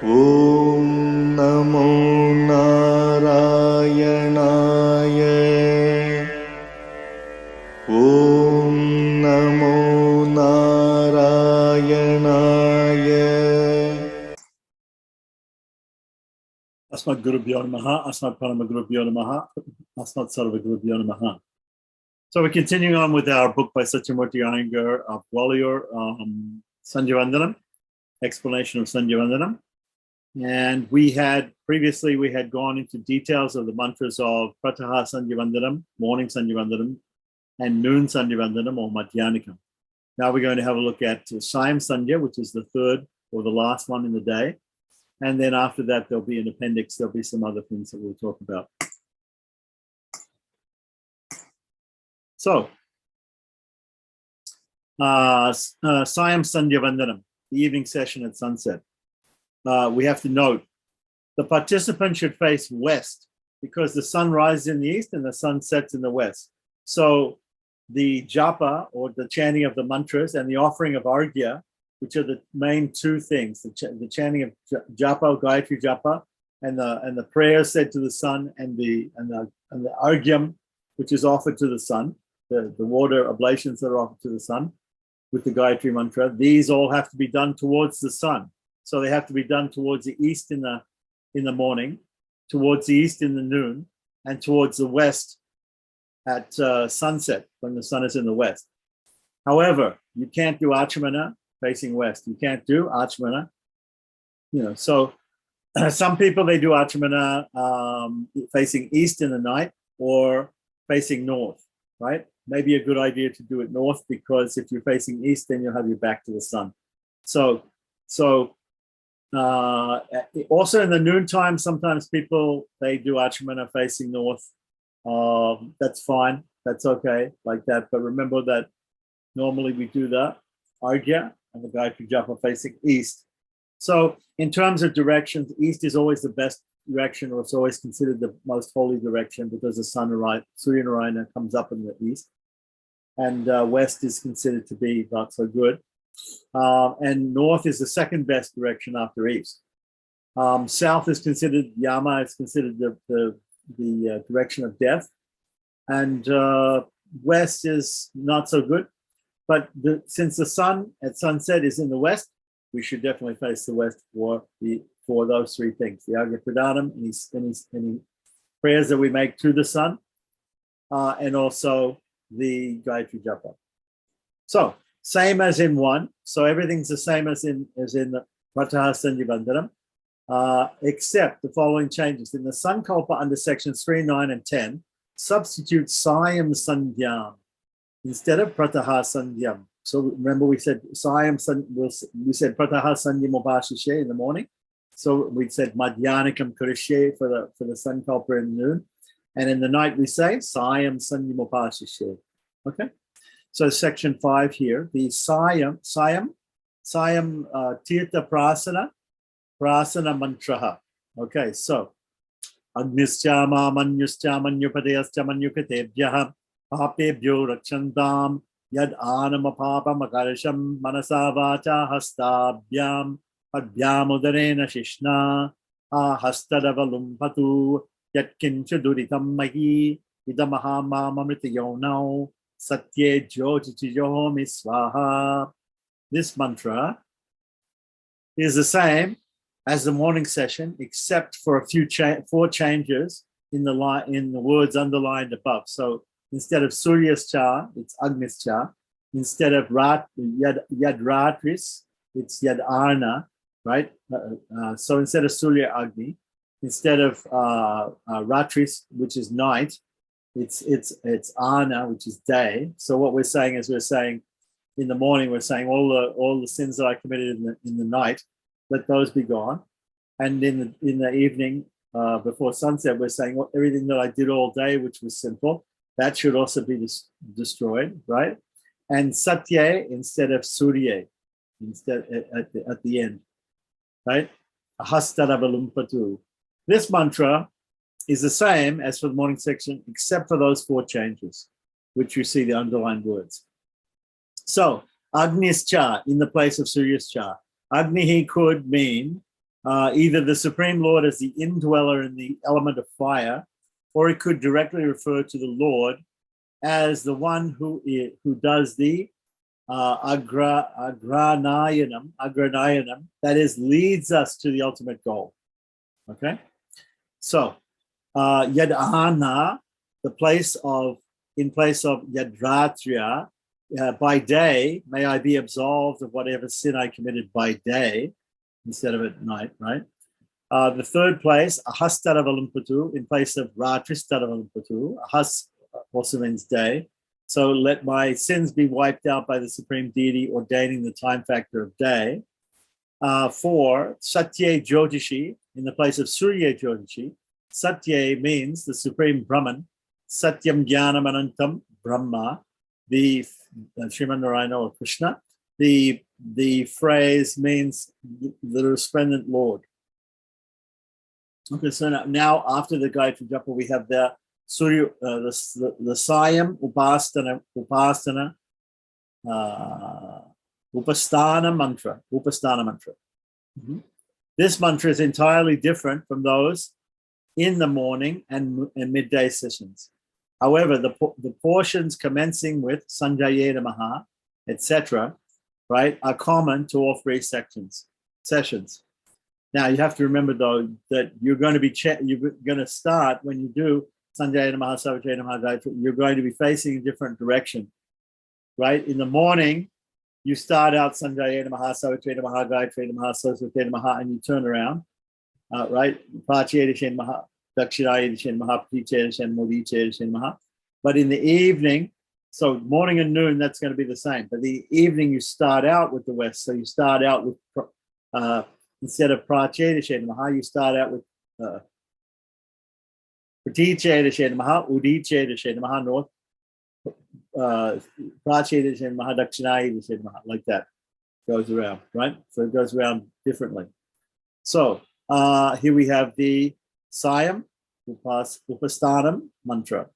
Om Namo Narayanaye. Om Namo Narayanaye. Asmat Gurubhyo Namaha, Asmat Parama Gurubhyo Namaha, Asmat Sarva Gurubhyo Namaha. So we're continuing on with our book by Satyamurti Iyengar of Gwalior, Sandhya Vandanam, explanation of Sandhya Vandanam. And we had gone into details of the mantras of Prataha Sandhya Vandanam, morning Sandhya Vandanam, and noon Sandhya Vandanam or Madhyanikam. Now we're going to have a look at Siam Sandhya, which is the third or the last one in the day. And then after that, there'll be an appendix. There'll be some other things that we'll talk about. So, Siam Sandhya Vandanam, the evening session at sunset. We have to note, the participant should face west because the sun rises in the east and the sun sets in the west. So the japa, or the chanting of the mantras, and the offering of arghya, which are the main two things, the chanting of japa, Gayatri japa, and the prayers said to the sun, and the arghyam, which is offered to the sun, the water oblations that are offered to the sun with the Gayatri mantra. These all have to be done towards the sun. So they have to be done towards the east in the morning, towards the east in the noon, and towards the west at sunset when the sun is in the west. However, you can't do achmana facing west. You can't do achmana. So some people, they do achmana facing east in the night or facing north, right? Maybe a good idea to do it north, because if you're facing east, then you'll have your back to the sun. So also in the noontime, sometimes people, they do achmana facing north. That's fine. That's okay, like that. But remember that normally we do the arghya and the Gayatri japa facing east. So in terms of directions, east is always the best direction, or it's always considered the most holy direction, because the sun, Surya Narayana, comes up in the east. And west is considered to be not so good. And north is the second best direction after east. South is considered yama. It's considered the direction of death, and west is not so good. But since the sun at sunset is in the west, we should definitely face the west for those three things: the Arghya Pradhanam, any prayers that we make to the sun, and also the Gayatri Japa. So same as in one. So everything's the same as in the Prataha Sandhya Vandanam, except the following changes. In the Sankalpa under sections 3, 9, and 10, substitute Siam Sandhyam instead of Prataha Sandhyam. So remember, we said we said Prataha Sandhyam Upashishe in the morning. So we said Madhyanikam Karishe for the Sankalpa in the noon. And in the night we say Siam Sandhyam Upashishe. Okay. So section 5 here, the Siam Tirtha Prasana Mantraha. Okay, so Agnischama Manyuscha Manyupadeyascha Manyukatebhyaha Papebhyo Rakchandam Yad Anamapapa Makarasham Manasavacha Hastabhyam Padbyam Udarena Shishna Hastadavalumpatu Yatkincha Duritam Mahi Idamaha Mamamritayonau Satye Jyotichiyomi Swaha. This mantra is the same as the morning session, except for a few 4 changes in the words underlined above. So instead of Surya's cha, it's Agnis cha. Instead of Yad Ratris, it's Yad Arna, right? So instead of Surya Agni, instead of Ratris, which is night, it's Ana, which is day. So what we're saying is, in the morning, we're saying all the sins that I committed in the night, let those be gone. And in the evening, before sunset, we're saying everything that I did all day, which was sinful, that should also be destroyed, right? And Satya instead of Surya, instead at the end, right? Hastadavalumpatu. This mantra is the same as for the morning section, except for those 4 changes, which you see the underlined words. So Agnis cha in the place of Surya's cha. Agnihi could mean either the Supreme Lord as the indweller in the element of fire, or it could directly refer to the Lord as the one who does the agranayanam, that is, leads us to the ultimate goal. Okay, so yadahana, in place of yadratriya, by day, may I be absolved of whatever sin I committed by day instead of at night, right? The third place, ahastaravalumpatu, in place of ratristaravalumpatu. Ahas also means day. So let my sins be wiped out by the supreme deity ordaining the time factor of day. 4, Satya Jyotishi, in the place of Surya Jyotishi. Satya means the supreme Brahman. Satyam Jnanam Anantam Brahma, the Sriman Narayana or Krishna. The phrase means the resplendent Lord. Okay, so now after the Gayatri Japa, we have the Surya, the Siam Upasthana Upasthana Mantra. Mm-hmm. This mantra is entirely different from those in the morning and midday sessions. However, the portions commencing with Sandhya Namaha, etc., right, are common to all three sessions. Now you have to remember though that you're going to start when you do Sandhya Namaha, Savachaya Namaha, you're going to be facing a different direction, right? In the morning, you start out Sandhya Namaha, Savachaya Namaha, Gayatri Namaha, Saraswati Namaha, and you turn around, right? Prachaya Namaha, Dakshinaya Namaha, Prichaya Modichaya Namaha. But in the evening, so morning and noon, that's going to be the same. But the evening, you start out with the West. So you start out with, instead of Prachaya Namaha, you start out with Pratichaya Namaha, Udichaya Namaha, North, Prachaya Namaha, Dakshinaya Namaha, like that. Goes around, right? So it goes around differently. So here we have the Siam Upasthanam mantra.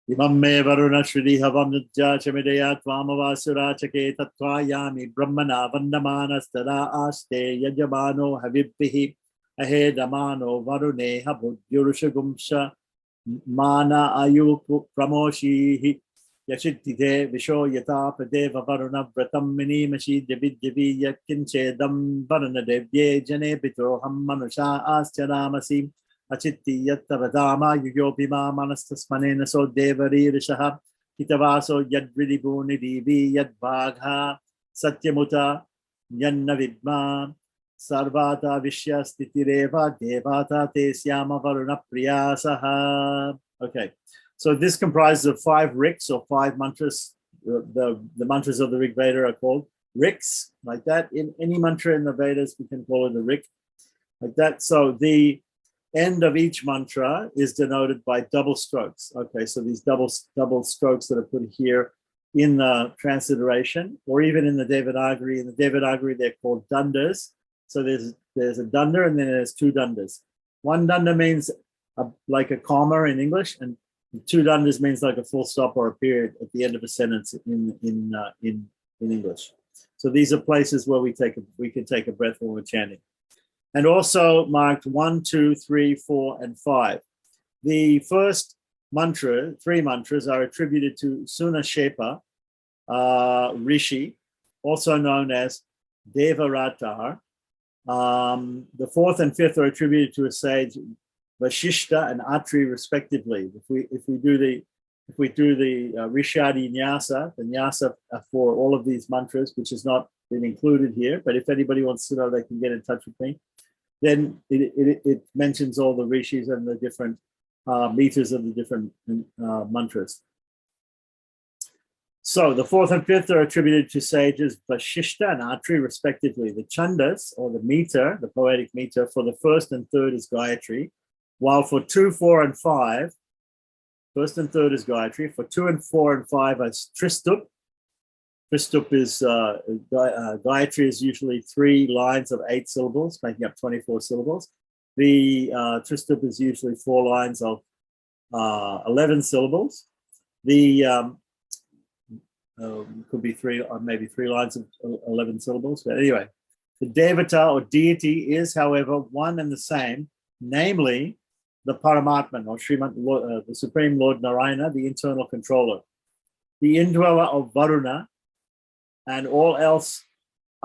Imam me varuna shri havam nujja chamidaya tvamavasura chake tatvayami brahmana vandamana stada aste yajamano havibbihi ahedamano varune habudhyurushagumsha mana ayuku pramoshihi yashittite visho yata padeva varuna vratam minimashi devidyavi yakinchedam varuna devye jane pitroham manusha aschanamasi Achitti yattavadama yugopima manastasmanena so devari rishaha hitavaso yadvidibuni divi yadbagha satyamuta yanna vidma sarvata vishya stitireva devata te syama varuna priyasaha. Okay, so this comprises of 5 riks or 5 mantras. The mantras of the Rig Veda are called riks, like that. In any mantra in the Vedas, we can call it a rik, like that. So the end of each mantra is denoted by double strokes. Okay, so these double strokes that are put here in the transliteration, or even in the Devanagari. In the Devanagari, they're called dandas. So there's a danda and then there's 2 dandas. 1 danda means like a comma in English, and 2 dandas means like a full stop or a period at the end of a sentence in English. So these are places where we can take a breath when we're chanting. And also marked 1, 2, 3, 4, and 5. The first mantra, 3 mantras, are attributed to Sunashepa Rishi, also known as Devaratar. The 4th and 5th are attributed to a sage Vashishta and Atri, respectively. If we do the Rishadi Nyasa, the Nyasa for all of these mantras, which has not been included here, but if anybody wants to know, they can get in touch with me. Then it mentions all the rishis and the different meters of the different mantras. So the 4th and 5th are attributed to sages Vashishta and Atri, respectively. The chandas, or the meter, the poetic meter, for the 1st and 3rd is Gayatri, while for 2, 4, and 5, 1st and 3rd is Gayatri. For 2 and 4 and 5 is Tristup. Tristup is, Gayatri is usually 3 lines of 8 syllables, making up 24 syllables. The Tristup is usually 4 lines of 11 syllables. The could be 3 or maybe 3 lines of 11 syllables, but anyway. The Devata or deity is, however, one and the same, namely the Paramatman or the Supreme Lord Narayana, the internal controller, the indweller of Varuna, and all else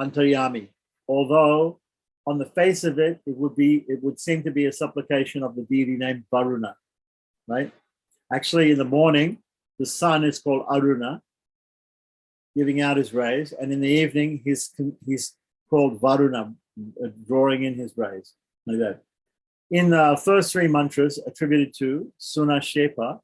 Antaryami. Although on the face of it, it would seem to be a supplication of the deity named Varuna, right? Actually, in the morning, the sun is called Aruna, giving out his rays, and in the evening, he's called Varuna, drawing in his rays, like that. In the first three mantras attributed to Sunashepa,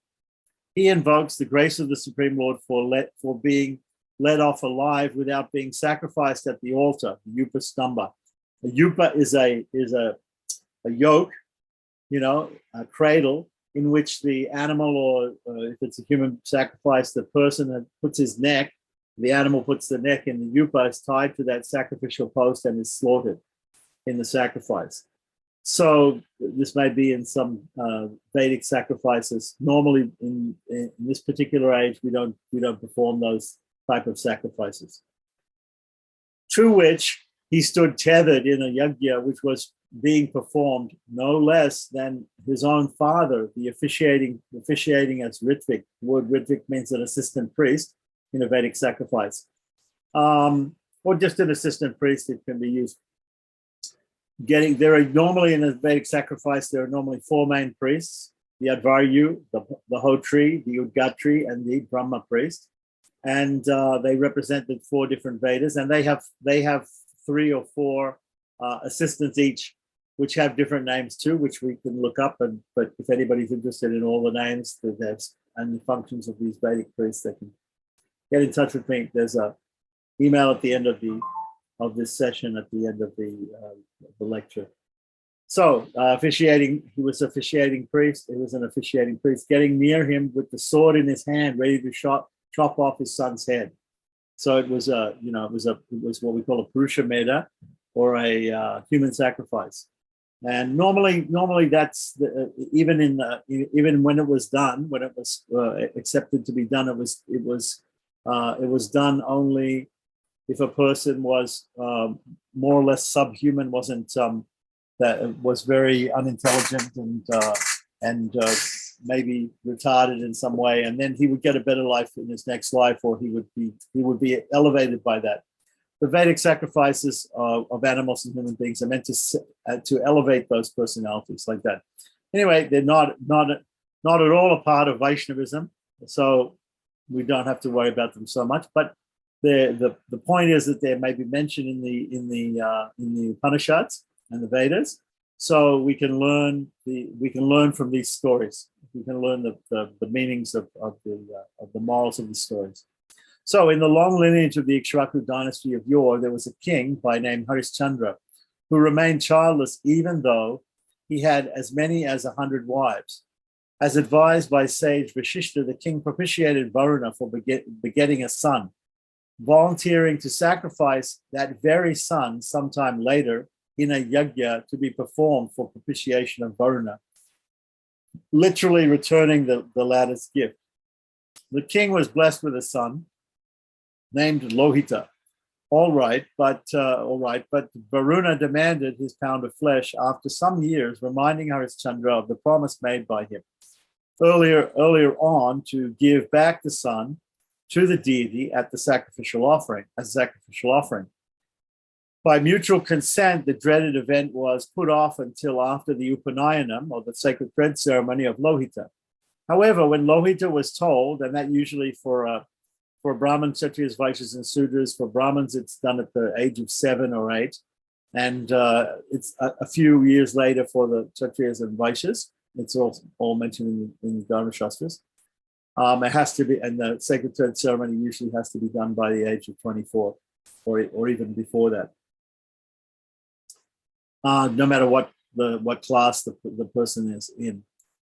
he invokes the grace of the Supreme Lord for being let off alive without being sacrificed at the altar, the Yupa Stamba. A Yupa is a yoke, a cradle in which the animal, or if it's a human sacrifice, the person puts his neck, the animal puts the neck in the Yupa, is tied to that sacrificial post and is slaughtered in the sacrifice. So this may be in some Vedic sacrifices. Normally, in this particular age, we don't perform those type of sacrifices. To which he stood tethered in a yajna, which was being performed no less than his own father, the officiating as Ritvik. The word Ritvik means an assistant priest in a Vedic sacrifice, or just an assistant priest. It can be used. There are normally in a Vedic sacrifice, there are normally four main priests: the Advaryu, the Hotri, the Udgatri, and the Brahma priest. And they represented four different Vedas, and they have three or four assistants each, which have different names too, which we can look up. But if anybody's interested in all the names and the functions of these Vedic priests, they can get in touch with me. There's a email at the end of this session, at the end of the lecture. So he was officiating priest. He was an officiating priest, getting near him with the sword in his hand, ready to chop off his son's head. So it was what we call a Purusha Meda, or a human sacrifice. And normally that's even when it was done, when it was accepted to be done, it was done only if a person was more or less subhuman, that was very unintelligent and maybe retarded in some way, and then he would get a better life in his next life, or he would be elevated by that. The Vedic sacrifices of animals and human beings are meant to elevate those personalities like that. Anyway, they're not at all a part of Vaishnavism, so we don't have to worry about them so much. But the point is that they may be mentioned in the Upanishads and the Vedas, so we can learn from these stories. We can learn the meanings of the morals of the stories. So in the long lineage of the Ikshvaku dynasty of yore, there was a king by name Harishchandra, who remained childless even though he had as many as 100 wives. As advised by sage Vashishta, the king propitiated Varuna for begetting a son, volunteering to sacrifice that very son sometime later in a yajna to be performed for propitiation of Varuna, literally returning the latter's gift. The king was blessed with a son named Lohita. All right, but Varuna demanded his pound of flesh after some years, reminding Harishchandra of the promise made by him earlier on to give back the son to the deity at the sacrificial offering, as a sacrificial offering. By mutual consent, the dreaded event was put off until after the Upanayanam, or the sacred thread ceremony of Lohita. However, when Lohita was told, and that usually for Brahmins, Kshatriyas, Vaishyas, and Sudras, for Brahmins, it's done at the age of 7 or 8. And it's a few years later for the Kshatriyas and Vaishyas. It's all mentioned in the Dharma Shastras. It has to be, and the sacred thread ceremony usually has to be done by the age of 24 or even before that. No matter what class the person is in.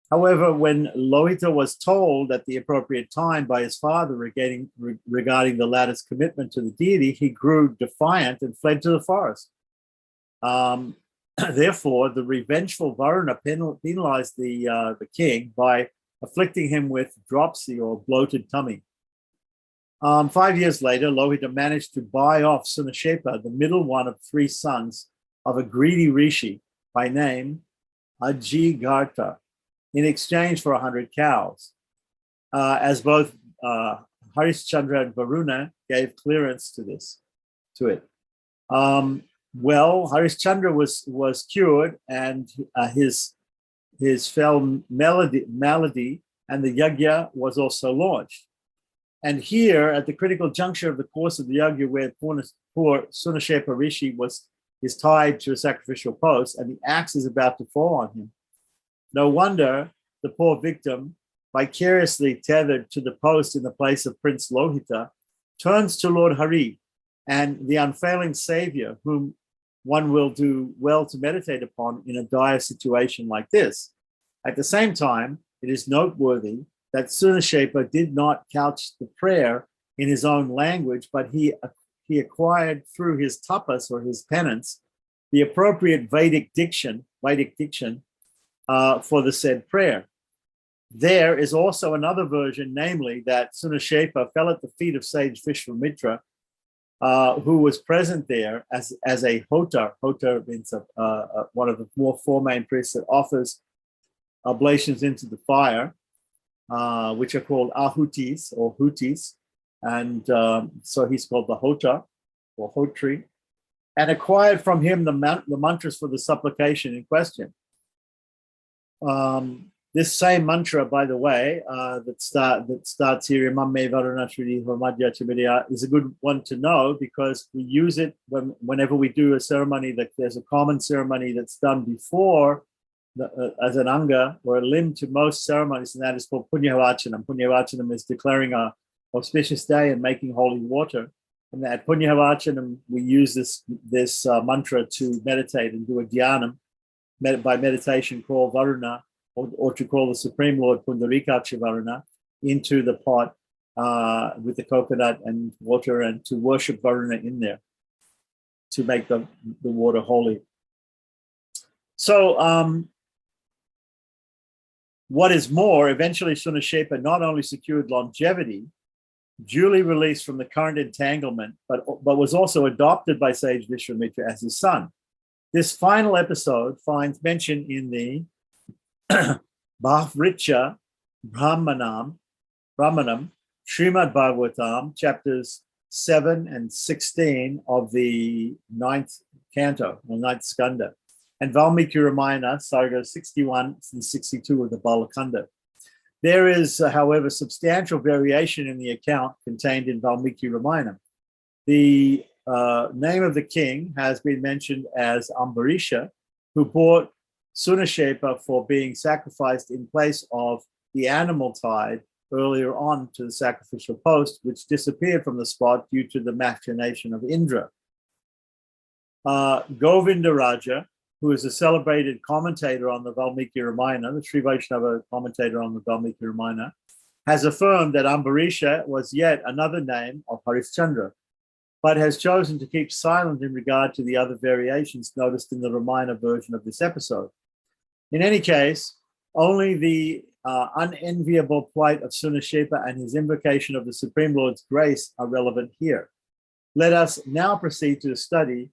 However, when Lohita was told at the appropriate time by his father regarding the latter's commitment to the deity, he grew defiant and fled to the forest. Therefore, the revengeful Varuna penalized the king by afflicting him with dropsy or bloated tummy. 5 years later, Lohita managed to buy off Sunashepa, the middle one of 3 sons of a greedy rishi by name Ajigartha, in exchange for 100 cows, as both Harishchandra and Varuna gave clearance to it. Well, Harishchandra was cured, and his fell malady, and the yajna was also launched. And here, at the critical juncture of the course of the yajna, where poor Sunashepa Rishi is tied to a sacrificial post, and the axe is about to fall on him. No wonder the poor victim, vicariously tethered to the post in the place of Prince Lohita, turns to Lord Hari and the unfailing Savior, whom one will do well to meditate upon in a dire situation like this. At the same time, it is noteworthy that Sunashepa did not couch the prayer in his own language, but he acquired through his tapas, or his penance, the appropriate Vedic diction for the said prayer. There is also another version, namely that Sunashepa fell at the feet of sage Vishwamitra, who was present there as a hotar. Hotar means one of the four main priests that offers oblations into the fire, which are called ahutis or hutis. And so he's called the hotar or hotri, and acquired from him the mantras for the supplication in question. This same mantra, by the way, that starts here, is a good one to know, because we use it whenever we do a ceremony. That there's a common ceremony that's done before as an anga or a limb to most ceremonies, and that is called punyavachanam. Punyavachanam is declaring a auspicious day and making holy water. And at punyavachanam, we use this mantra to meditate and do a dhyanam by meditation, call Varuna, or to call the Supreme Lord Pundarikaksha Varuna into the pot with the coconut and water, and to worship Varuna in there to make the water holy. So what is more, eventually Sunashepa not only secured longevity, duly released from the current entanglement, but was also adopted by sage Vishwamitra as his son. This final episode finds mention in the Bhavricha Brahmanam, Srimad Bhagavatam, chapters 7 and 16 of the 9th canto, or 9th skanda, and Valmiki Ramayana, Sarga 61 and 62 of the Balakanda. There is, however, substantial variation in the account contained in Valmiki Ramayana. The name of the king has been mentioned as Ambarisha, who bought Sunashepa for being sacrificed in place of the animal tied earlier on to the sacrificial post, which disappeared from the spot due to the machination of Indra. Govinda Raja, who is a celebrated commentator on the Valmiki Ramayana, the Sri Vaishnava commentator on the Valmiki Ramayana, has affirmed that Ambarisha was yet another name of Harishchandra, but has chosen to keep silent in regard to the other variations noticed in the Ramayana version of this episode. In any case, only the unenviable plight of Sunashepa and his invocation of the Supreme Lord's grace are relevant here. Let us now proceed to study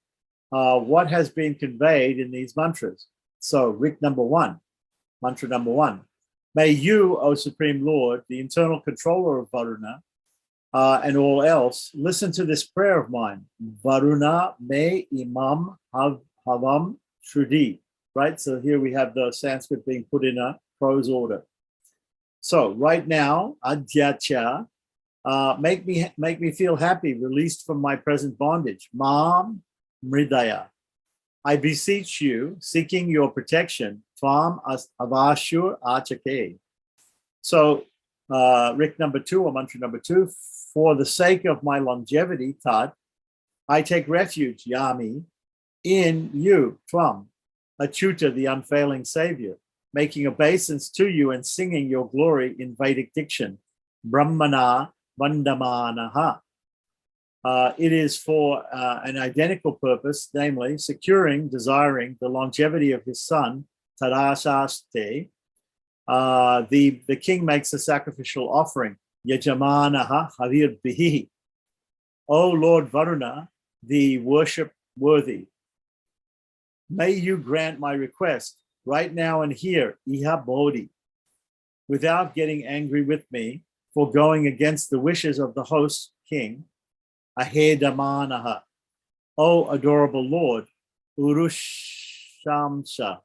what has been conveyed in these mantras. So, mantra number one. May you, O Supreme Lord, the internal controller of Varuna and all else, listen to this prayer of mine. Varuna me imam havam shrudi. Right? So here we have the Sanskrit being put in a prose order. So right now, adhyacha, make me feel happy, released from my present bondage. Mam mridaya. I beseech you, seeking your protection. Tvam avashur achake. So Rick number 2, or mantra number 2, for the sake of my longevity, tat, I take refuge, yami, in you, tvam, Achyuta, the unfailing Savior, making obeisance to you and singing your glory in Vedic diction. Brahmana Vandamanaha. It is for an identical purpose, namely desiring the longevity of his son, Tadasaste. The king makes a sacrificial offering. Yajamanaha Havir Bihi. O Lord Varuna, the worship worthy, may you grant my request right now and here, Iha Bodhi, without getting angry with me for going against the wishes of the host king. Ahedamanaha, O adorable Lord, Urushamsha.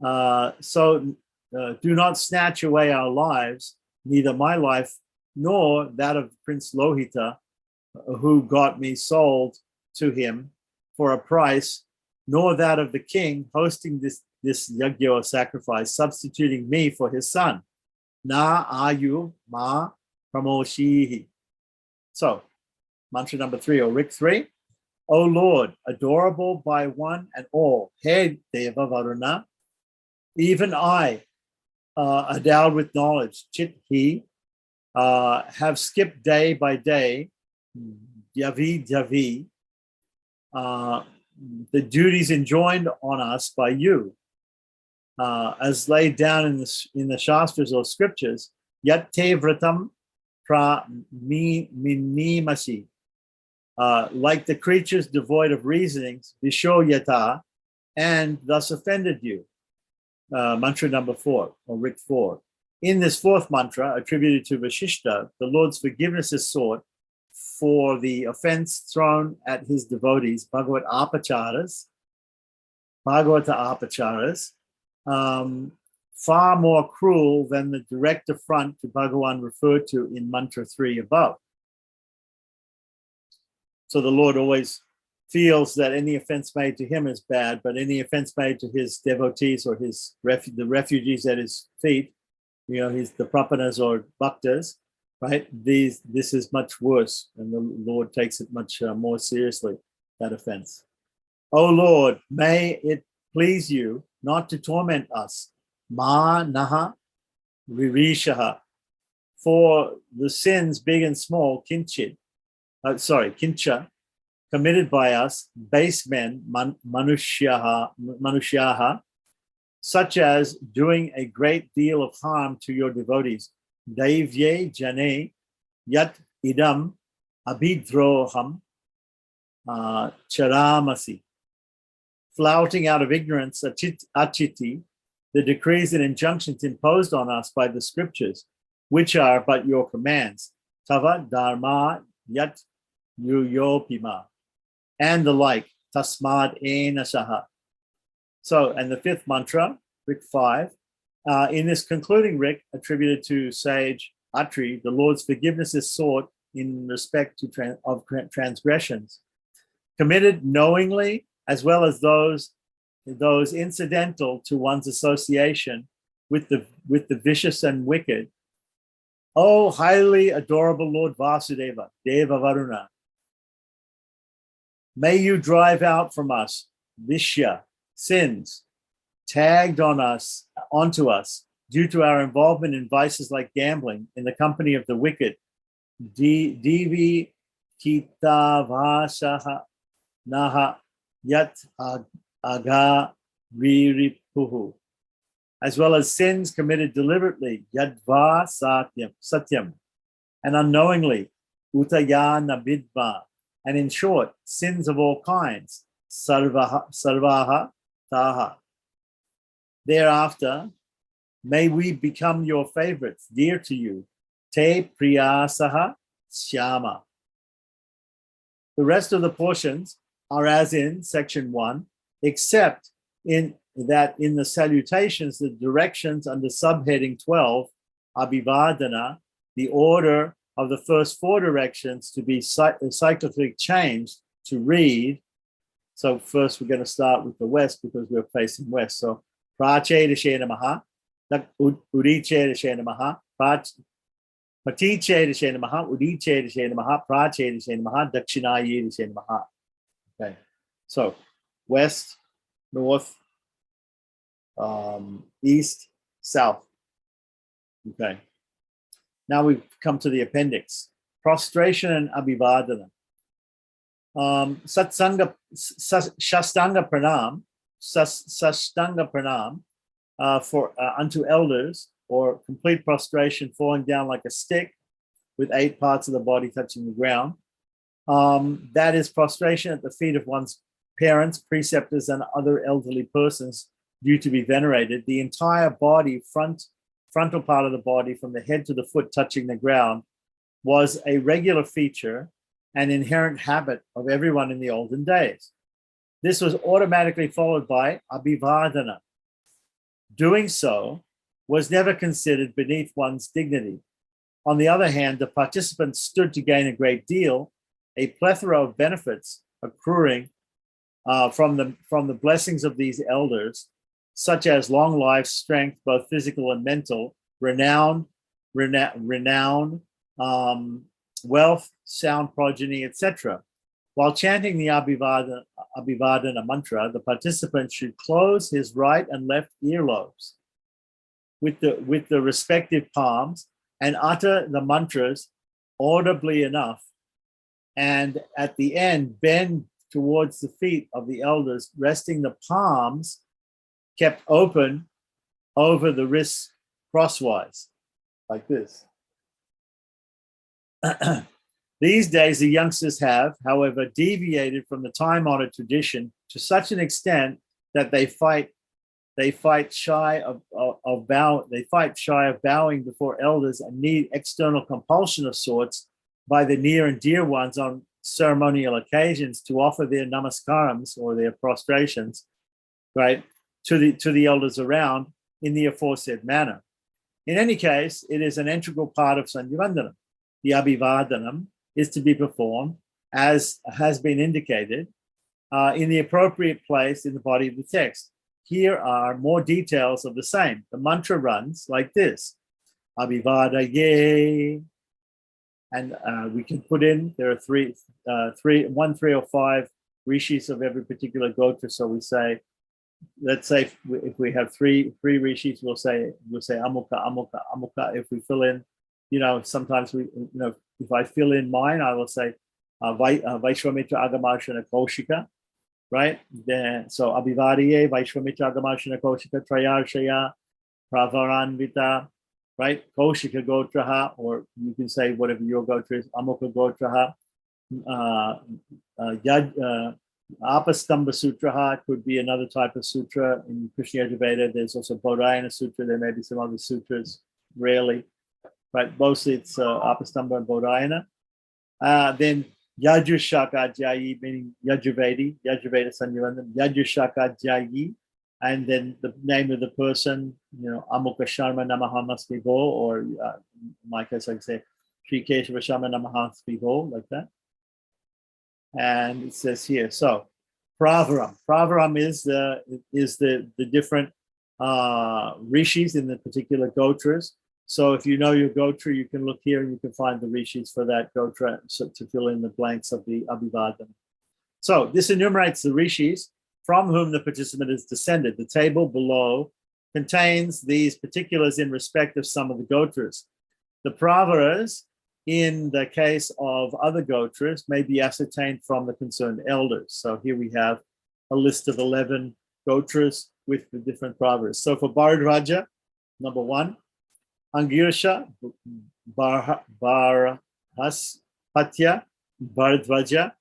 Do not snatch away our lives, neither my life nor that of Prince Lohita, who got me sold to him for a price, nor that of the king hosting this yajna or sacrifice, substituting me for his son. Na ayu ma pramoshihi. So, mantra number 3, or Rick 3. O Lord, adorable by one and all, He Deva Varuna, even I, endowed with knowledge, Chit He, have skipped day by day, Yavi Yavi, the duties enjoined on us by you, as laid down in the Shastras or scriptures, Yat Te Vratam Pra Minimasi, like the creatures devoid of reasonings, Visho Yata, and thus offended you. Mantra number 4, or Rit 4. In this fourth mantra, attributed to Vashishta, the Lord's forgiveness is sought for the offense thrown at his devotees, Bhagavata Apacharas, far more cruel than the direct affront to Bhagavan referred to in mantra 3 above. So the Lord always feels that any offense made to him is bad, but any offense made to his devotees or the refugees at his feet, the prapanas or bhaktas, right? This is much worse, and the Lord takes it much more seriously, that offense. O Lord, may it please you not to torment us, ma naha virishaha, for the sins big and small, kincha, committed by us, base men, manushyaha, such as doing a great deal of harm to your devotees. Daivye jane yat idam abhidroham charamasi. Flouting out of ignorance, achiti, the decrees and injunctions imposed on us by the scriptures, which are but your commands. Tava dharma yat yuyopima, and the like. Tasmad ena saha. So, and the fifth mantra, Rik 5, in this concluding Rik, attributed to sage Atri, the Lord's forgiveness is sought in respect to transgressions committed knowingly, as well as those incidental to one's association with the vicious and wicked. O highly adorable Lord Vasudeva, Deva Varuna, may you drive out from us vishya, sins, tagged onto us due to our involvement in vices like gambling in the company of the wicked. Divi kita vasaha naha yat aga riripuhu, as well as sins committed deliberately, yadva satyam, and unknowingly, utayana bidva, and in short, sins of all kinds, sarvaha taha. Thereafter, may we become your favorites, dear to you, te priyasaha syama. The rest of the portions are as in section 1, except in the salutations, the directions under subheading 12, Abhivadana, the order of the first 4 directions to be cyclically changed to read. So first we're going to start with the west because we're facing west. So Prache Namaha, Udiche Namaha, Patiche Namaha, Udiche Namaha, Prache Namaha, Dakshinaye Namaha. Okay, so west, north, east, south. Okay. Now we've come to the appendix. Prostration and Abhivadana. Shastanga pranam for unto elders, or complete prostration, falling down like a stick, with 8 parts of the body touching the ground. That is prostration at the feet of one's parents, preceptors, and other elderly persons due to be venerated. The entire body, frontal part of the body, from the head to the foot touching the ground, was a regular feature and inherent habit of everyone in the olden days. This was automatically followed by abhivadana. Doing so was never considered beneath one's dignity. On the other hand, the participants stood to gain a great deal, a plethora of benefits accruing from the blessings of these elders, such as long life, strength, both physical and mental, renown, wealth, sound progeny, etc. While chanting the Abhivadana mantra, the participant should close his right and left earlobes with the respective palms and utter the mantras audibly enough, and at the end bend towards the feet of the elders, resting the palms kept open over the wrists crosswise, like this. These days, the youngsters have, however, deviated from the time-honored tradition to such an extent that they fight shy of bowing before elders and need external compulsion of sorts by the near and dear ones on ceremonial occasions to offer their namaskarams or their prostrations, right, to the elders around in the aforesaid manner. In any case, it is an integral part of Sandhya Vandanam. The Abhivadanam is to be performed, as has been indicated, in the appropriate place in the body of the text. Here are more details of the same. The mantra runs like this: Abhivadaye. And we can put in, there are three or five rishis of every particular gotra. So we say, let's say if we have three rishis, we'll say amuka, amuka, amuka. If we fill in, sometimes if I fill in mine, I will say Vaishwamitra Agamarshana Koshika, right? Then so Abhivadiye, Vaishwamitra Agamarshana Koshika, Trayarshaya, Pravaranvita, right? Koshika Gotraha, or you can say whatever your gotra is, Amuka Gotraha, Apastamba Sutraha could be another type of sutra. In Krishna Yajurveda, there's also Bodhayana Sutra. There may be some other sutras, rarely, right? Mostly it's Apastamba and Bodhayana. Then Yajushaka Jayi, meaning Yajurveda Sandhya Vandanam, Yajushaka Jayi, and then the name of the person, Amuka Sharma Namaha must be go, or in my case, I can say Sri Keshava Sharma Namaha must be go, like that. And it says here, so Pravaram. Pravaram is the different rishis in the particular gotras. So if you know your gotra, you can look here and you can find the rishis for that gotra to fill in the blanks of the Abhivadana. So this enumerates the rishis from whom the participant is descended. The table below contains these particulars in respect of some of the gotras. The pravaras, in the case of other gotras, may be ascertained from the concerned elders. So here we have a list of 11 gotras with the different pravaras. So for Bharadvaja, number 1, Angirsha, Bharhaspatya, Bharadvaja.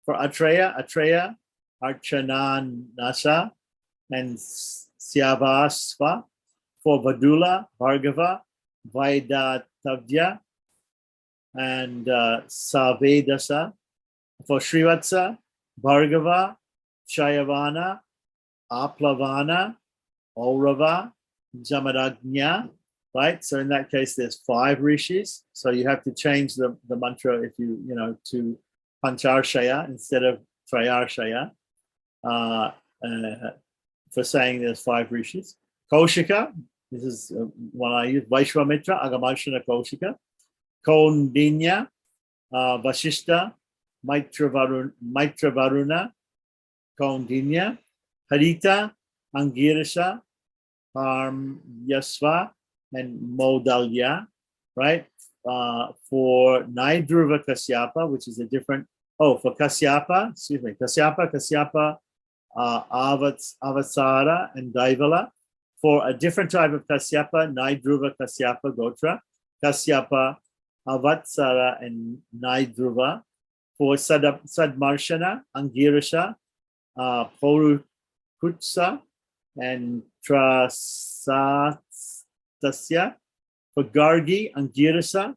For Atreya, Archananasa, and Syavasva. For Vadula, Bhargava, Vaidatavya, and Savedasa. For Srivatsa, Bhargava, Shayavana, Aplavana, Aurava, Jamadagnya, right? So in that case, there's 5 rishis. So you have to change the mantra if to Pancharshaya instead of Trayarshaya for saying there's 5 rishis. Koshika, this is one I use, Vaishwamitra, Agamarshana Koshika. Kaundinya, Vasishta, Maitra-Varuna, Kaundinya, Harita, Angirisha, Parmyasva, and Modalya, right? For Naidruva Kasyapa, which is a different, for Kasyapa, Kasyapa, Avatsara, and Daivala. For a different type of Kasyapa, Naidruva Kasyapa Gotra, Kasyapa Avatsara, and Naidruva. For Sadmarshana, Angirasha, Porukutsa, and Trasastasya. For Gargi, Angirasa,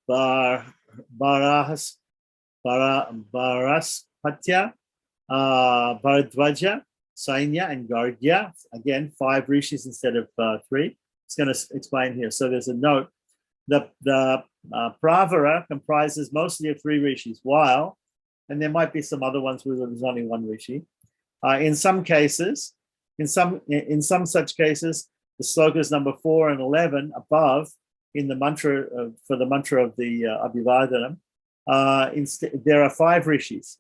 Baraspatya, Bharadwaja, Sainya, and Gargya. Again, 5 rishis instead of 3. It's going to explain here. So there's a note. The Pravara comprises mostly of 3 rishis, while, and there might be some other ones where there's only 1 rishi. In some cases, in some such cases, the slokas number 4 and 11 above in the mantra for the mantra of the Abhivadanam, there are 5 rishis.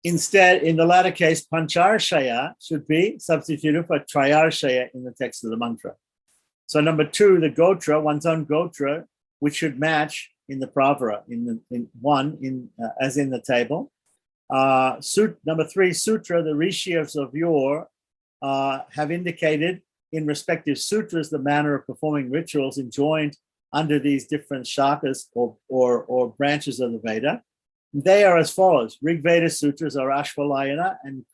Instead, in the latter case, Pancharshaya should be substituted for Trayarshaya in the text of the mantra. So number 2, the Gotra, one's own Gotra, which should match in the Pravara, as in the table. Number 3, Sutra, the Rishis of yore have indicated in respective sutras the manner of performing rituals enjoined under these different shakas or branches of the Veda. They are as follows. Rig Veda sutras are Ashvalayana and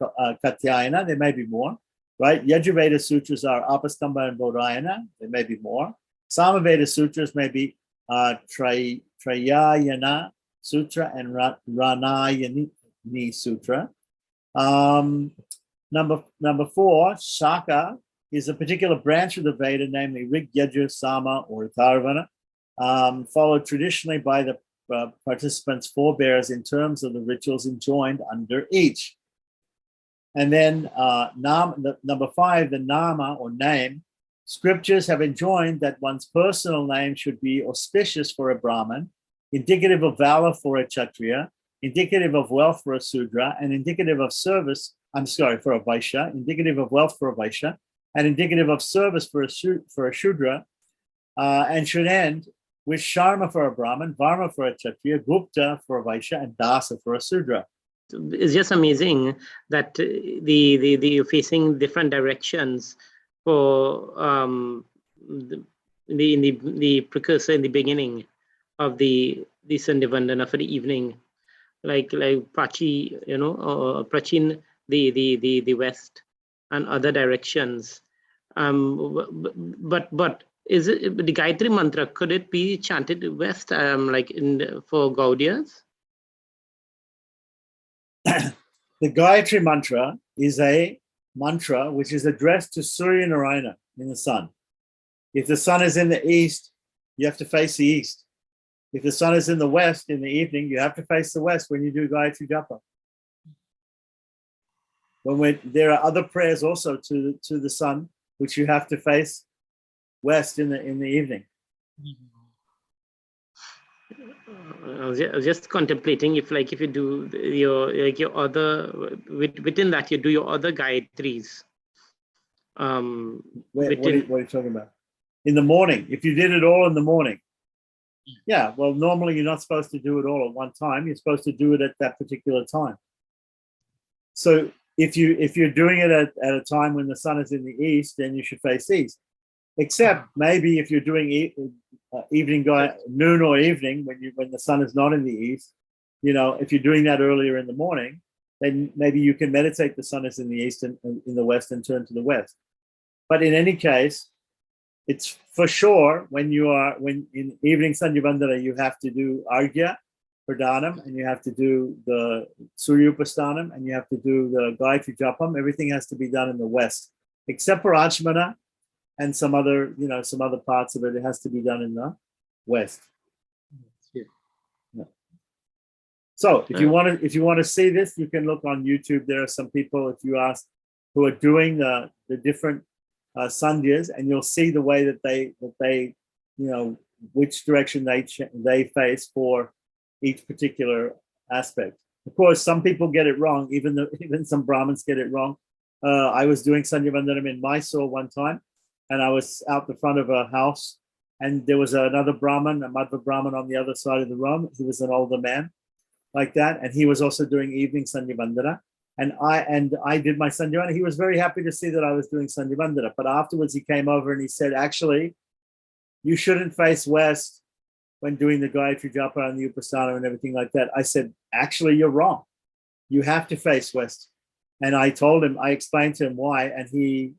Katyayana. There may be more, right? Yajurveda sutras are Apastamba and Bodhayana. There may be more. Samaveda sutras may be Trayayana Sutra and Ranayani Sutra. Number 4, Shaka, is a particular branch of the Veda, namely Rig, Yajur, Sama, or Atharvana, followed traditionally by the participants' forebears in terms of the rituals enjoined under each. And then number 5, the Nama, or name. Scriptures have enjoined that one's personal name should be auspicious for a Brahmin, indicative of valor for a Kshatriya, indicative of wealth for a Sudra, and indicative of service, for a Vaishya, indicative of wealth for a Vaishya, and indicative of service for a Shudra, and should end with Sharma for a Brahmin, Varma for a Kshatriya, Gupta for a Vaishya, and Dasa for a Sudra. It's just amazing that the facing different directions for the precursor in the beginning of the Sandhya Vandana for the evening, like Prachi, Prachin, the west, and other directions. But is it the Gayatri mantra? Could it be chanted west, for Gaudiyas? The Gayatri mantra is a mantra which is addressed to Surya Narayana in the sun. If the sun is in the east, you have to face the east. If the sun is in the west in the evening, you have to face the west when you do Gayatri Japa. There are other prayers also to the sun, which you have to face west in the evening. I was just contemplating if you do your other within that you do your other Gayatris. What are you talking about? In the morning, if you did it all in the morning. Yeah, well, normally you're not supposed to do it all at one time. You're supposed to do it at that particular time. So if you're doing it at a time when the sun is in the east, then you should face east. Except maybe if you're doing evening, noon or evening, when the sun is not in the east, if you're doing that earlier in the morning, then maybe you can meditate the sun is in the east and in the west and turn to the west. But in any case, it's for sure when in evening Sandhya Vandana, you have to do Argya, Pradhanam, and you have to do the Suryupasthanam, and you have to do the Gayatri Japam. Everything has to be done in the west, except for Achmana and some other parts of it. It has to be done in the west. Yeah. So if you want to see this, you can look on YouTube. There are some people, if you ask, who are doing the different sandhyas, and you'll see the way that they which direction they face for each particular aspect. Of course, some people get it wrong. Even some Brahmins get it wrong. I was doing Sandhya Vandanam in Mysore one time, and I was out the front of a house, and there was another Brahmin, a Madhva Brahmin, on the other side of the room. He was an older man, like that, and he was also doing evening Sandhya Vandana. And I did my Sandhya Vandana. He was very happy to see that I was doing Sandhya Vandana. But afterwards, he came over and he said, actually, you shouldn't face west when doing the Gayatri Japa and the Upasana and everything like that. I said, actually, you're wrong. You have to face west. And I told him, I explained to him why, and he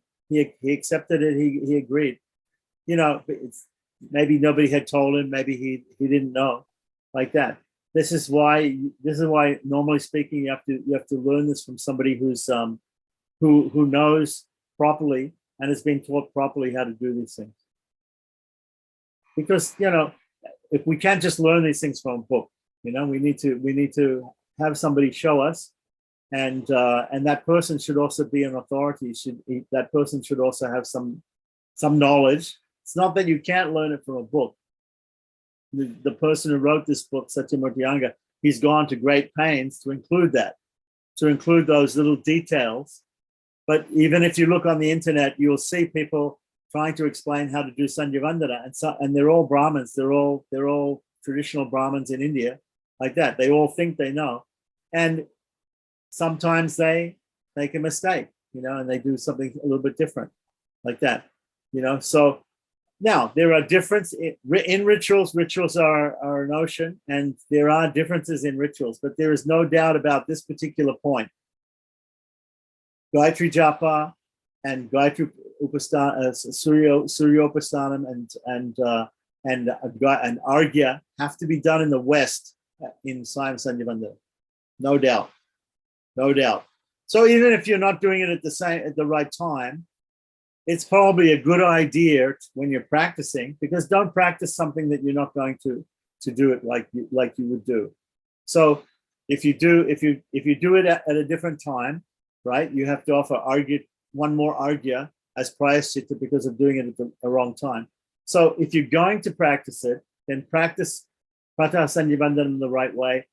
accepted it. He agreed. You know, maybe nobody had told him. Maybe he didn't know, like that. This is why normally speaking, you have to learn this from somebody who's who knows properly and has been taught properly how to do these things. Because, you know, if we can't just learn these things from a book, you know, we need to have somebody show us, and that person should also be an authority. That person should also have some knowledge. It's not that you can't learn it from a book. The person who wrote this book, Satyamurti, he's gone to great pains to include that, to include those little details. But even if you look on the internet, you'll see people trying to explain how to do Sandhya Vandana, and they're all Brahmins. They're all traditional Brahmins in India, like that. They all think they know, and sometimes they make a mistake, you know, and they do something a little bit different, like that, you know. So now there are differences in rituals. Rituals are an ocean, and there are differences in rituals, but there is no doubt about this particular point. Gayatri Japa and Gayatri Upasthana, Suryopastanam and Arghya have to be done in the West in Siam Sandhya Vandana. No doubt. No doubt. So even if you're not doing it at the right time, it's probably a good idea when you're practicing, because don't practice something that you're not going to do it like you would do. So if you do it at a different time, right, you have to offer one more Arghya as prayaschitta because of doing it at the wrong time. So if you're going to practice it, then practice Pratah Sandhya Vandanam the right way,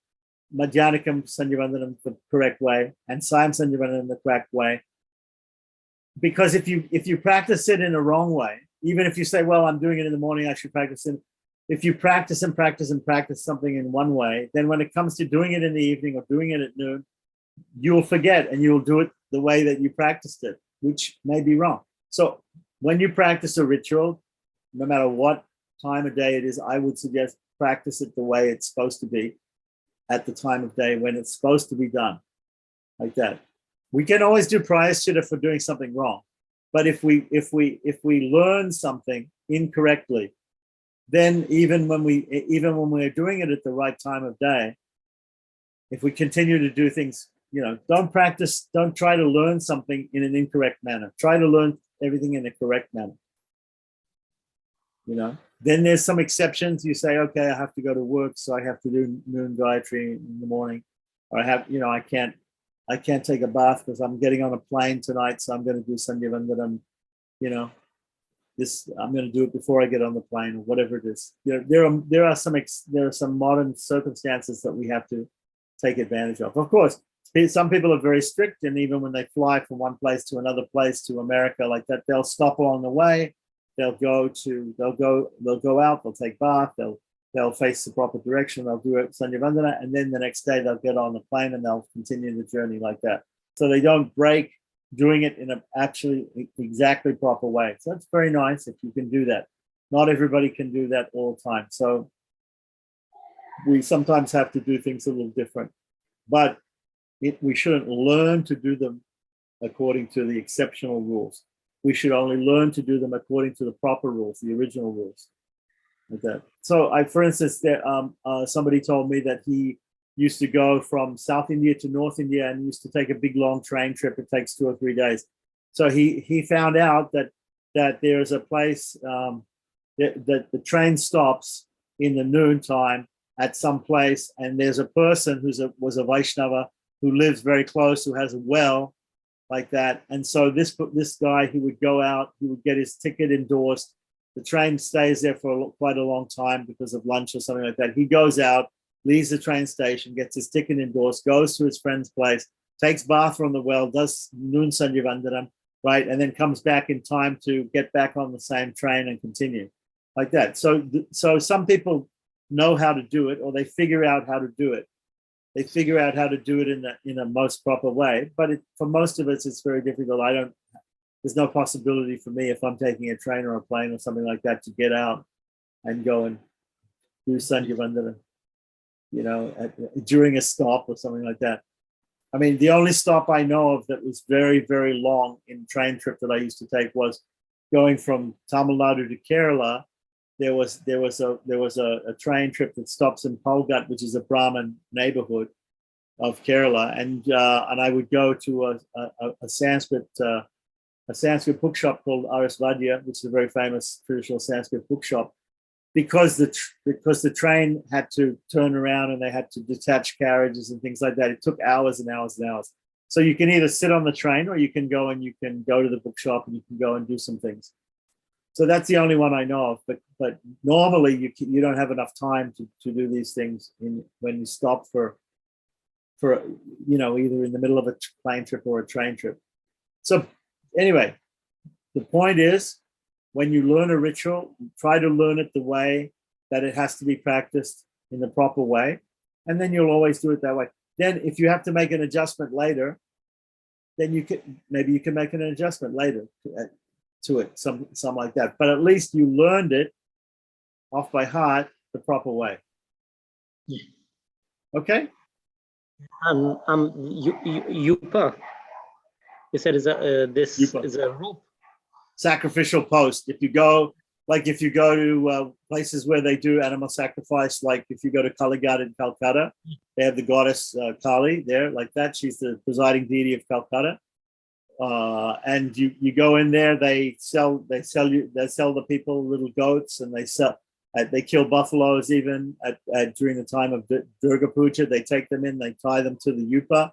Madhyanikam Sandhya Vandanam the correct way, and Siam Sandhya Vandanam the correct way. Because if you practice it in a wrong way, even if you say, well, I'm doing it in the morning, I should practice it. If you practice and practice and practice something in one way, then when it comes to doing it in the evening or doing it at noon, you'll forget and you'll do it the way that you practiced it, which may be wrong. So when you practice a ritual, no matter what time of day it is, I would suggest practice it the way it's supposed to be at the time of day when it's supposed to be done, like that. We can always do prayaschitta for doing something wrong, but if we learn something incorrectly, then even when we're doing it at the right time of day, if we continue to do things, you know, don't try to learn something in an incorrect manner. Try to learn everything in a correct manner. You know, then there's some exceptions. You say, okay, I have to go to work, so I have to do noon Gayatri in the morning. Or I have, you know, I can't take a bath because I'm getting on a plane tonight, so I'm going to do Sandhya Vandanam, you know, I'm going to do it before I get on the plane or whatever it is. There are some modern circumstances that we have to take advantage of. Of course, some people are very strict, and even when they fly from one place to another place to America like that, they'll stop along the way. They'll go out, they'll take bath, they'll face the proper direction, they'll do it Sandhya Vandana, and then the next day they'll get on the plane and they'll continue the journey like that. So they don't break doing it in an actually exactly proper way. So that's very nice if you can do that. Not everybody can do that all the time. So we sometimes have to do things a little different, but we shouldn't learn to do them according to the exceptional rules. We should only learn to do them according to the proper rules, the original rules. Like that. So for instance, somebody told me that he used to go from South India to North India and used to take a big long train trip. It takes 2 or 3 days. So he found out that there's a place that the train stops in the noon time at some place, and there's a person was a Vaishnava who lives very close, who has a well like that. And so this guy, he would go out, he would get his ticket endorsed. The train stays there for quite a long time because of lunch or something like that. He goes out, leaves the train station, gets his ticket endorsed, goes to his friend's place, takes bath from the well, does noon Sandhya Vandanam, right, and then comes back in time to get back on the same train and continue like that. So some people know how to do it, or they figure out how to do it. They figure out how to do it in a most proper way. But for most of us, it's very difficult. There's no possibility for me if I'm taking a train or a plane or something like that to get out and go and do Sandhya Vandanam, you know, during a stop or something like that. I mean, the only stop I know of that was very, very long in train trip that I used to take was going from Tamil Nadu to Kerala. There was a train trip that stops in Palgat, which is a Brahmin neighborhood of Kerala, and I would go to a Sanskrit bookshop called Arisvadya, which is a very famous traditional Sanskrit bookshop, because the train had to turn around and they had to detach carriages and things like that. It took hours and hours and hours. So you can either sit on the train or you can go to the bookshop and you can go and do some things. So that's the only one I know of. But normally you don't have enough time to do these things when you stop for you know, either in the middle of a plane trip or a train trip. So anyway, the point is, when you learn a ritual, try to learn it the way that it has to be practiced in the proper way, and then you'll always do it that way. Then if you have to make an adjustment later, then you can make an adjustment later to it, something like that. But at least you learned it off by heart the proper way. Yeah. Okay? Yupa, you said is a rope. Sacrificial post. If you go to places where they do animal sacrifice, like if you go to Kalighat in Calcutta, they have the goddess Kali there, like that. She's the presiding deity of Calcutta. And you go in there, they sell the people little goats, and they kill buffaloes even during the time of Durga Puja. They take them in, they tie them to the yupa,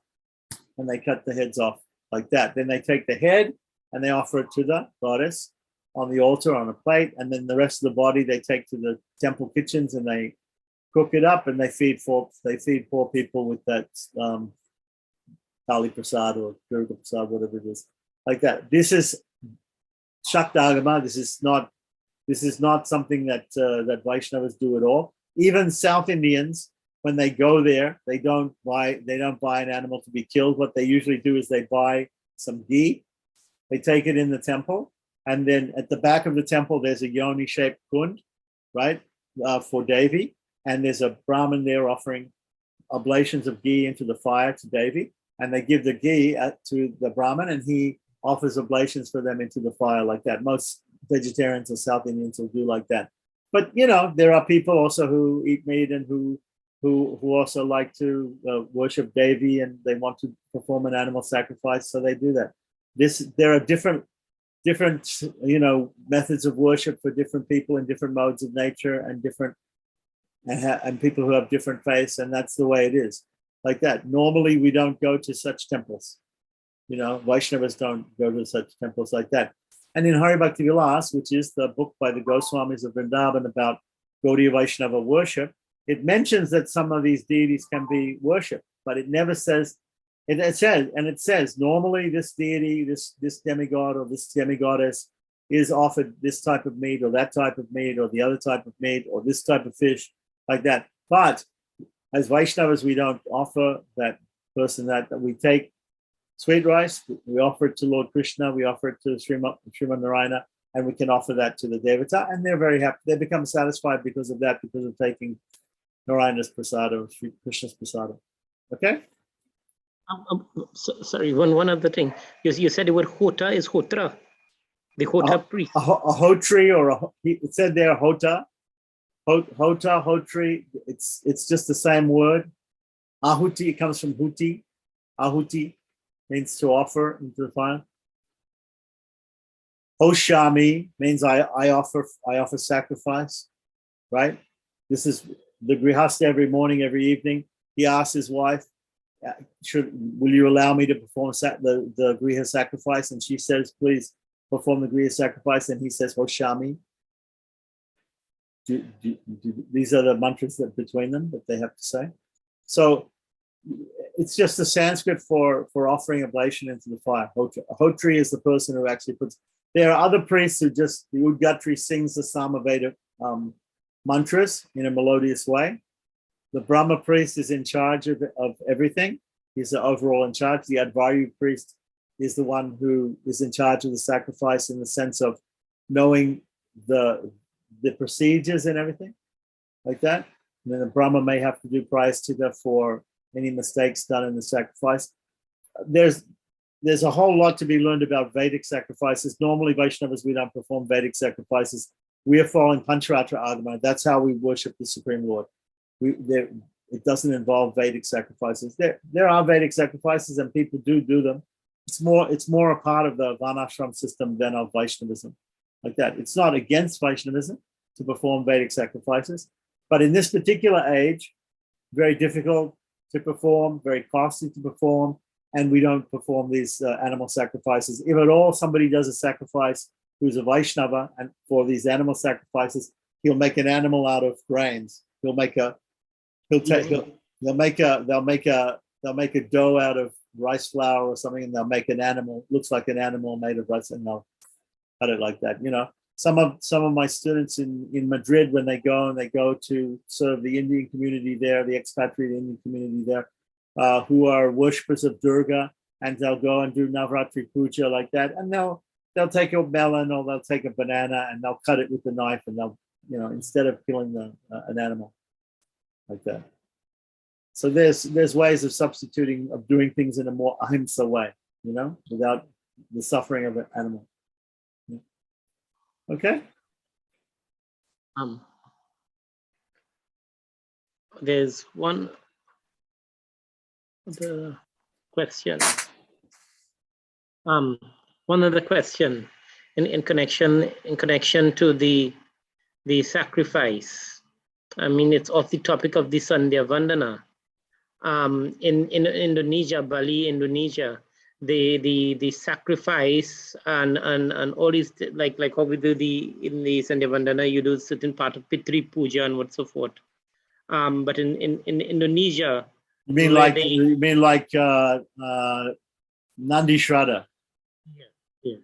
and they cut the heads off like that. Then they take the head and they offer it to the goddess on the altar on a plate, and then the rest of the body they take to the temple kitchens and they cook it up and they feed poor people with that Kali Prasad or Durga Prasad, whatever it is, like that. This is Shaktagama. This is not something that Vaishnavas do at all. Even South Indians, when they go there, they don't buy an animal to be killed. What they usually do is they buy some ghee. They take it in the temple, and then at the back of the temple, there's a yoni-shaped kund, right, for Devi, and there's a Brahmin there offering oblations of ghee into the fire to Devi, and they give the ghee to the Brahmin, and he offers oblations for them into the fire like that. Most vegetarians or South Indians will do like that. But, you know, there are people also who eat meat and who also like to worship Devi, and they want to perform an animal sacrifice, so they do that. There are different you know, methods of worship for different people in different modes of nature and and people who have different faiths, and that's the way it is, like that. Normally we don't go to such temples, you know, Vaishnavas don't go to such temples like that. And in Hari Bhakti Vilas, which is the book by the Goswamis of Vrindavan about Gaudiya Vaishnava worship, it mentions that some of these deities can be worshipped, but it never says. It says normally this deity, this demigod or this demigoddess is offered this type of meat or that type of meat or the other type of meat or this type of fish, like that. But as Vaishnavas, we don't offer that person that. We take sweet rice, we offer it to Lord Krishna, we offer it to Sriman Narayana, and we can offer that to the Devata, and they're very happy. They become satisfied because of that, because of taking Narayana's prasada or Sri Krishna's prasada. Okay? Sorry, one other thing. You said the word Hota is Hotra, the Hota priest. A Hotri, or it said there Hota. Hota, Hotri, it's just the same word. Ahuti, it comes from Huti. Ahuti means to offer into the fire. Hoshami means I offer sacrifice, right? This is the grihasta every morning, every evening. He asks his wife, will you allow me to perform the griha sacrifice? And she says, please perform the griha sacrifice. And he says, Hoshami. These are the mantras that between them that they have to say. So it's just a Sanskrit for offering oblation into the fire. Hotri is the person who actually puts. There are other priests who just, the Udgatri sings the Samaveda mantras in a melodious way. The Brahma priest is in charge of everything. He's the overall in charge. The Advayu priest is the one who is in charge of the sacrifice in the sense of knowing the the procedures and everything like that. And then the Brahma may have to do prayaschitta for any mistakes done in the sacrifice. There's a whole lot to be learned about Vedic sacrifices. Normally, Vaishnavas, we don't perform Vedic sacrifices. We are following Pancharatra Agama. That's how we worship the Supreme Lord. It doesn't involve Vedic sacrifices. There are Vedic sacrifices, and people do them. It's more a part of the Varnashram system than of Vaishnavism, like that. It's not against Vaishnavism to perform Vedic sacrifices, but in this particular age, very difficult to perform, very costly to perform, and we don't perform these animal sacrifices. If at all somebody does a sacrifice who's a Vaishnava, and for these animal sacrifices, he'll make an animal out of grains. They'll make a dough out of rice flour or something, and they'll make an animal, looks like an animal made of rice, and they'll cut it like that. You know, some of my students in Madrid, when they go to serve the Indian community there, the expatriate Indian community there, who are worshippers of Durga, and they'll go and do Navratri Puja like that, and they'll take a melon or they'll take a banana and they'll cut it with a knife, and they'll, you know, instead of killing an animal like that. So there's ways of substituting, of doing things in a more ahimsa way, you know, without the suffering of an animal. Yeah. Okay. There's one other question. One other question in connection to the sacrifice. I mean, it's off the topic of the Sandhya Vandana. In Indonesia, Bali, Indonesia, the sacrifice and all these, like how we do in the Sandhya Vandana, you do a certain part of Pitri Puja and what so forth. But in Indonesia, you mean like Nandi Shraddha? Yeah.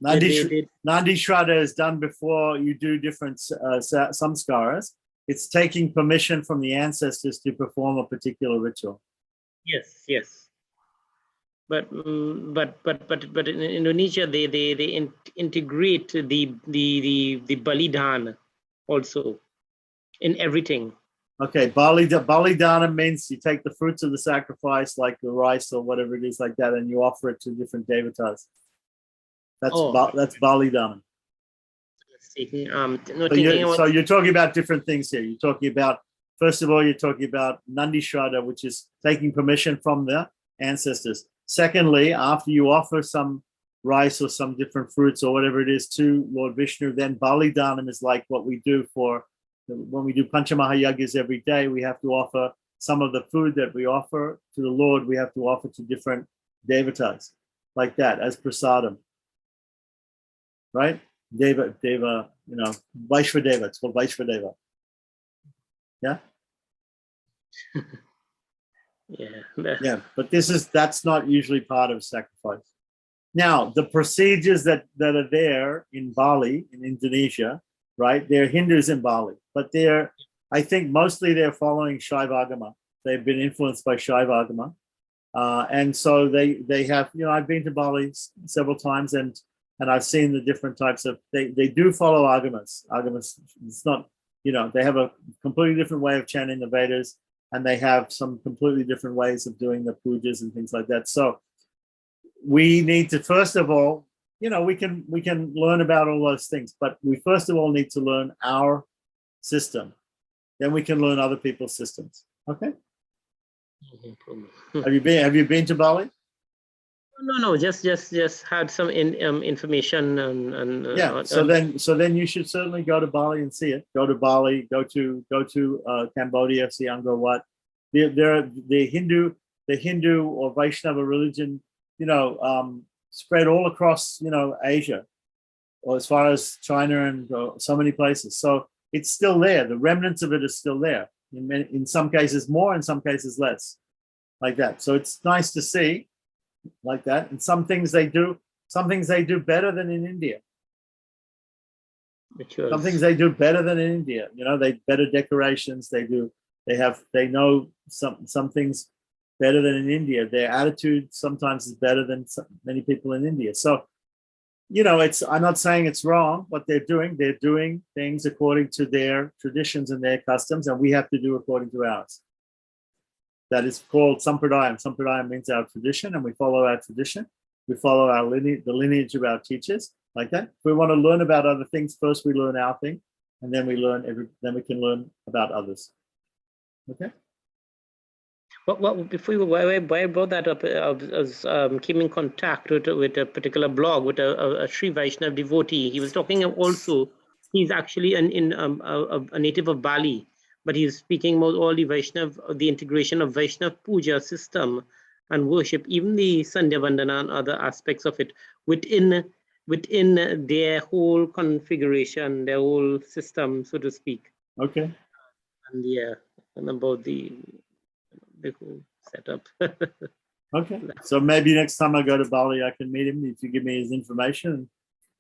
Nandi Shraddha is done before you do different samskaras. It's taking permission from the ancestors to perform a particular ritual. Yes. But in Indonesia, they integrate the Balidan also in everything. Okay, Balidana means you take the fruits of the sacrifice, like the rice or whatever it is like that, and you offer it to different devatas. That's Balidana. So you're talking about different things here. You're talking about, first of all, you're talking about Nandi Shraddha, which is taking permission from the ancestors. Secondly, after you offer some rice or some different fruits or whatever it is to Lord Vishnu, then Balidanam is like what we do when we do Panchamahayagis every day. We have to offer some of the food that we offer to the Lord, we have to offer to different devatas, like that, as prasadam. Right? Deva, you know, Vaishvadeva. It's called Vaishvadeva. Yeah? Yeah, but that's not usually part of sacrifice. Now, the procedures that are there in Bali, in Indonesia, right? They're Hindus in Bali, but I think mostly they're following Shaivagama. They've been influenced by Shaivagama. And so they have, you know, I've been to Bali several times, and I've seen the different types of, they do follow agamas. Agamas, it's not, you know, they have a completely different way of chanting the Vedas, and they have some completely different ways of doing the pujas and things like that. So we need to, first of all, you know, we can learn about all those things, but we first of all need to learn our system. Then we can learn other people's systems. Okay. Have you been to Bali? No, just had some information and yeah. So then you should certainly go to Bali and see it. Go to Bali. Go to Cambodia. See Angkor Wat. The Hindu or Vaishnava religion, you know, spread all across, you know, Asia, or as far as China and so many places. So it's still there. The remnants of it is still there. In some cases more, in some cases less, like that. So it's nice to see, like that. And some things they do better than in India. Some things they do better than in India. You know, they better decorations. They know some things better than in India. Their attitude sometimes is better than many people in India. So I'm not saying it's wrong what they're doing. They're doing things according to their traditions and their customs, and we have to do according to ours. That is called sampradayam. Sampradayam means our tradition, and we follow our tradition. We follow our lineage, the lineage of our teachers, like that. If we want to learn about other things, first we learn our thing, and then we can learn about others. Okay. Well, before why I brought that up, I was came in contact with a particular blog with a Sri Vaishnav devotee. He was talking also. He's actually a native of Bali, but he's speaking about all the Vaishnav, the integration of Vaishnav puja system and worship, even the Sandhya Vandana and other aspects of it within their whole configuration, their whole system, so to speak. Okay. And about the whole setup. Okay. So maybe next time I go to Bali, I can meet him if you give me his information.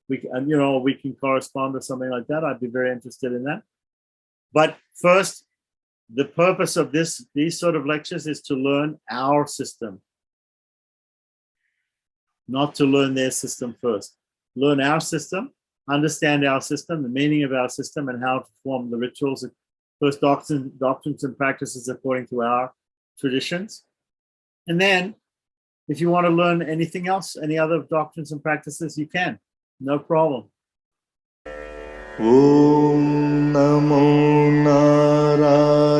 We can correspond or something like that. I'd be very interested in that. But first, the purpose of these sort of lectures is to learn our system, not to learn their system first. Learn our system, understand our system, the meaning of our system, and how to form the rituals, first doctrines and practices according to our traditions. And then, if you want to learn anything else, any other doctrines and practices, you can. No problem. Om Namo Narayanaaya